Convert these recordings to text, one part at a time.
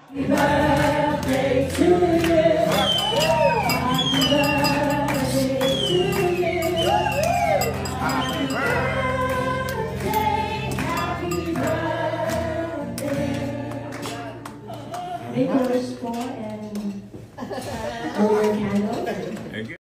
Happy birthday to you. Happy birthday to you. Happy birthday, happy birthday. Make a wish for and blow your candle. Thank you.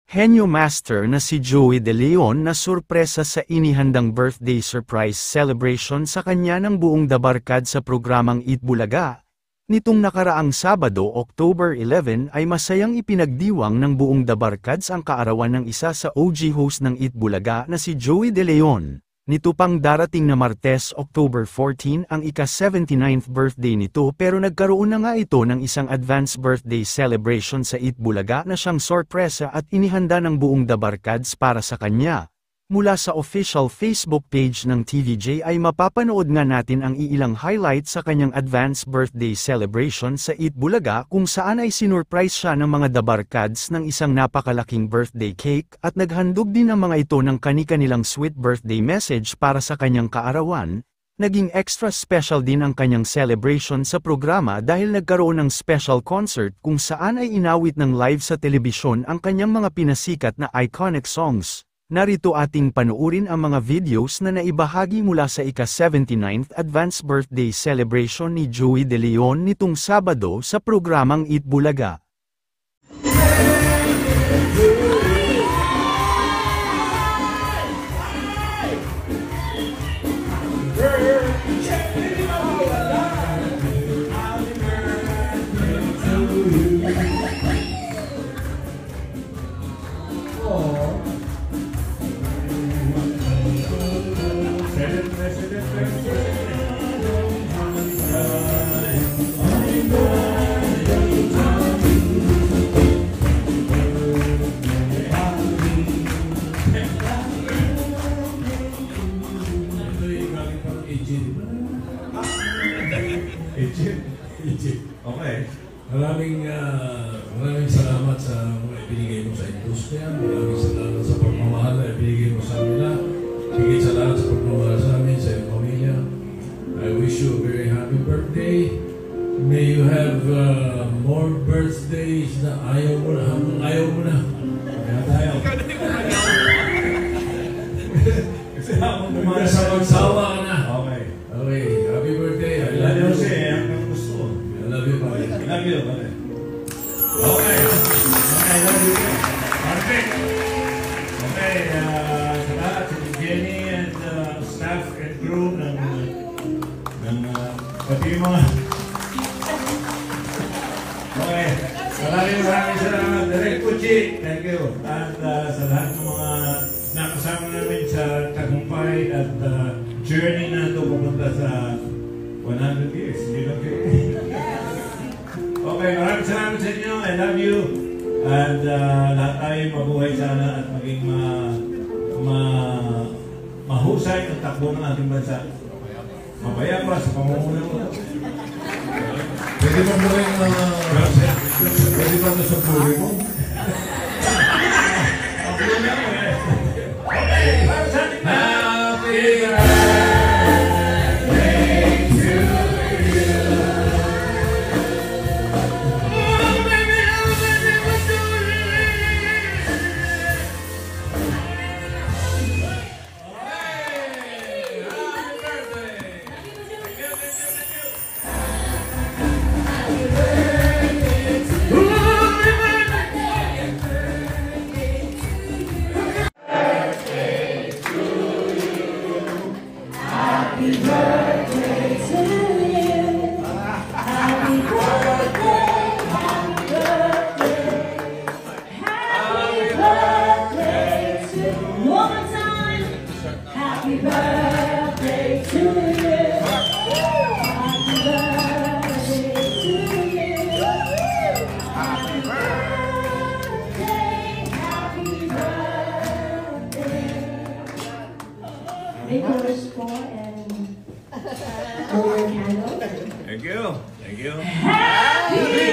Henyo master na si Joey De Leon na sorpresa sa inihandang birthday surprise celebration sa kanya ng buong Dabarkad sa programang Eat Bulaga. Nitong nakaraang Sabado, October 11 ay masayang ipinagdiwang ng buong Dabarkads ang kaarawan ng isa sa OG host ng Eat Bulaga na si Joey De Leon. Nito pang darating na Martes, October 14 ang ika-79th birthday nito pero nagkaroon na nga ito ng isang advance birthday celebration sa Eat Bulaga na siyang sorpresa at inihanda ng buong Dabarkads para sa kanya. Mula sa official Facebook page ng TVJ ay mapapanood nga natin ang iilang highlights sa kanyang advance birthday celebration sa Eat Bulaga kung saan ay sinurprise siya ng mga Dabarkads ng isang napakalaking birthday cake at naghandog din ang mga ito ng kani-kanilang sweet birthday message para sa kanyang kaarawan. Naging extra special din ang kanyang celebration sa programa dahil nagkaroon ng special concert kung saan ay inawit ng live sa telebisyon ang kanyang mga pinasikat na iconic songs. Narito ating panuurin ang mga videos na naibahagi mula sa ika-79th advance birthday celebration ni Joey De Leon nitong Sabado sa programang Eat Bulaga. Okay. Maraming salamat sa mga ibinigay mo sa industriya. Maraming salamat sa pagmamahal na ibinigay mo sa kanila. Higit sa lahat sa pagmamahal sa amin, sa iyong pamilya. I wish you a very happy birthday. May you have more birthdays na ayaw mo na. Hanggang ayaw mo na. Kaya tayo. Kasi ako magsawa ka na. Okay. Okay. Happy birthday. I love you. I love you, buddy. I love you, buddy. Okay. Okay, I love you. Perfect. Okay, sa lahat, si Jenny and staff and crew ng pati yung mga... Okay. Maraming salamat. Direk Puchi, thank you. At sa lahat ng mga nakasama namin sa tagumpay at journey na ito pupunta sa 100 years. Hindi lang kayo. Okay, maraming salamat sa inyo. I love you. And lahat tayo mabuhay sana at maging mahusay ang takbo ng ating bansa. Mabaya pa sa pamumuno mo. Pwede ba mo rin pwede ba na sa puri mo? Make a wish for and blow your candle. Thank you. Thank you. Happy